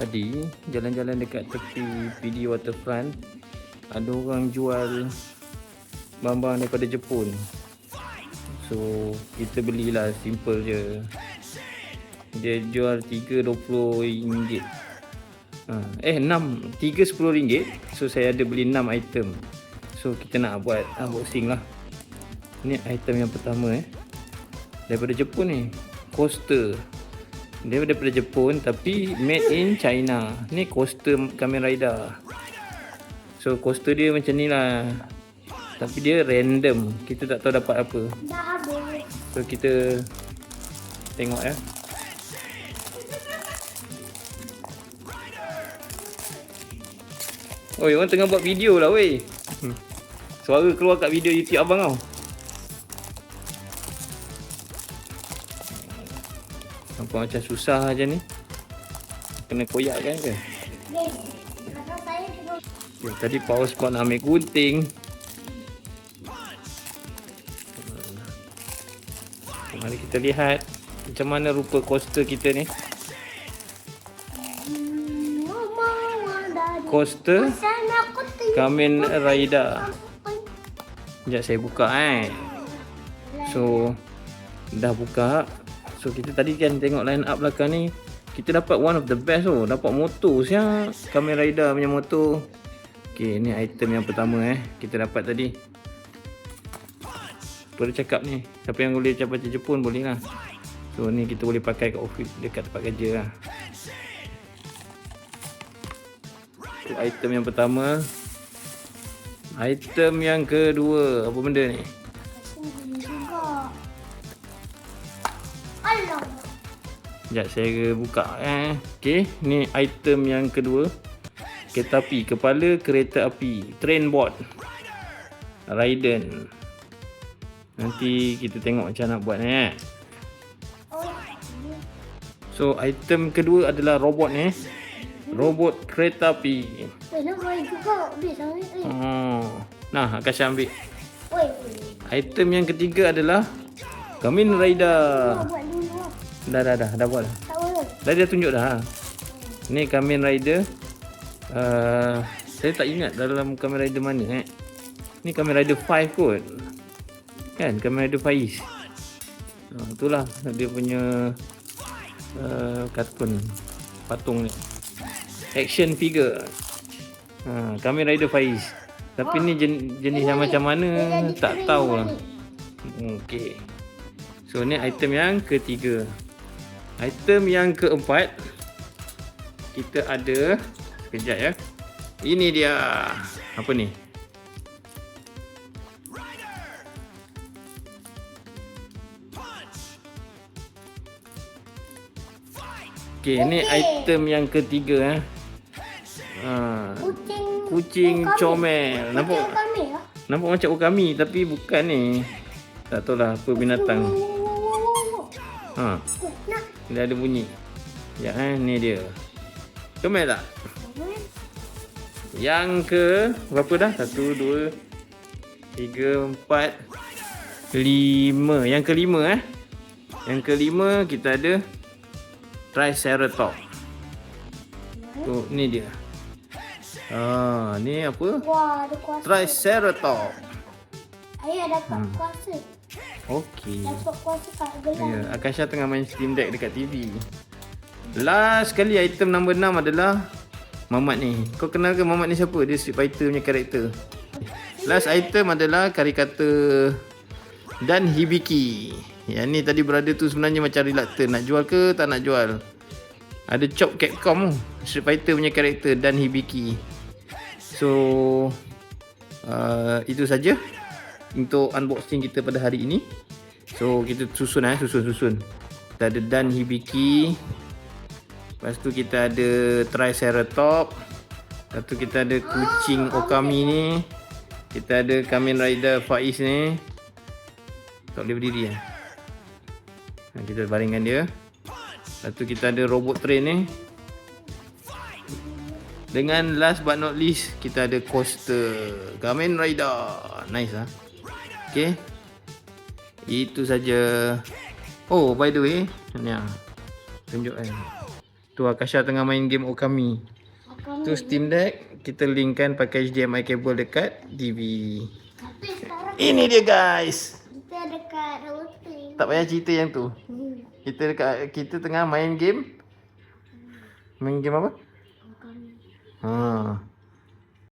Tadi jalan-jalan dekat tepi PD Waterfront, ada orang jual barang-barang daripada Jepun. So kita belilah, simple je. Dia jual 3 RM20. 6 3 RM10. So saya ada beli 6 item. So kita nak buat unboxing lah. Ni item yang pertama daripada Jepun ni, coaster. Dia daripada Jepun tapi made in China. Ni coaster Kamen Rider. So coaster dia macam ni lah, tapi dia random, kita tak tahu dapat apa. So kita tengok ya. Oi, orang tengah buat video lah weh. Suara keluar kat video YouTube abang tau. Nampak macam susah aja ni. Kena koyak kan ke? Okay, tadi power spot nak ambil gunting. Mari kita lihat macam mana rupa coaster kita ni. Coaster Kamen Rider. Sekejap saya buka So dah buka. So kita tadi kan tengok line up belakang ni, kita dapat one of the best dapat motor sia, Kamen Rider punya motor. Okey, ni item yang pertama kita dapat tadi. Boleh cakap ni, siapa yang boleh cakap bahasa Jepun boleh lah. So ni kita boleh pakai kat office, dekat tempat kerja lah. So, item yang pertama. Item yang kedua, apa benda ni? Sekejap saya buka Okey, ni item yang kedua. Kereta api, kepala kereta api, train board Raiden. Nanti kita tengok macam nak buat ni So item kedua adalah robot ni. Robot kereta api. Nah, Akasha ambil. Item yang ketiga adalah Kamen Rider. Dah buat dah. Dah tunjuk dah. Ni Kamen Rider. Saya tak ingat dalam Kamen Rider mana Ni Kamen Rider 5 kot. Kan Kamen Rider Faiz. Itulah dia punya kartun patung ni. Action figure. Kamen Rider Faiz. Tapi ni jenis yang macam mana tak tahu lah. Okey. So ni item yang ketiga. Item yang keempat, kita ada, sekejap ya. Ini dia. Apa ni? Okey, ni item yang ketiga Kucing comel. Nampak macam okami tapi bukan ni. Tak tahu lah apa binatang. Dia ada bunyi. Ya ni dia. Comel tak? Yang ke berapa dah? 1, 2, 3, 4, 5. Yang kelima Yang kelima kita ada Triceratops. Tu ni dia. Ni apa? Wah, ada kuasa. Triceratops. Ayah dapat kuasa. Okey. Dapat kuasa kat gelang. Ya, Akasha tengah main Steam Deck dekat TV. Last kali item nombor 6 adalah Mamat ni. Kau kenal ke Mamat ni siapa? Dia Street Fighter punya karakter. Last item adalah karikatur Dan Hibiki. Yang ni tadi berada tu sebenarnya macam reluctant, nak jual ke tak nak jual. Ada Chop Capcom Street Fighter punya karakter Dan Hibiki. So itu saja untuk unboxing kita pada hari ini. So kita susun susun. Kita ada Dan Hibiki. Lepas tu kita ada Triceratops. Lepas tu kita ada kucing Okami ni. Kita ada Kamen Rider Faiz ni. Tak boleh berdiri kita baringkan dia. Lepas tu kita ada robot train ni. Dengan last but not least, kita ada coaster Kamen Rider. Nice lah. Okay, itu saja. Oh, by the way, ni tunjuk Tu Akasha tengah main game Okami. Akan Tu Steam Deck, kita linkkan pakai HDMI cable dekat TV. tapi sekarang Ini dia guys. kita dekat routing. Tak payah cerita yang tu. Kita tengah main game. Main game apa? Akan Ha.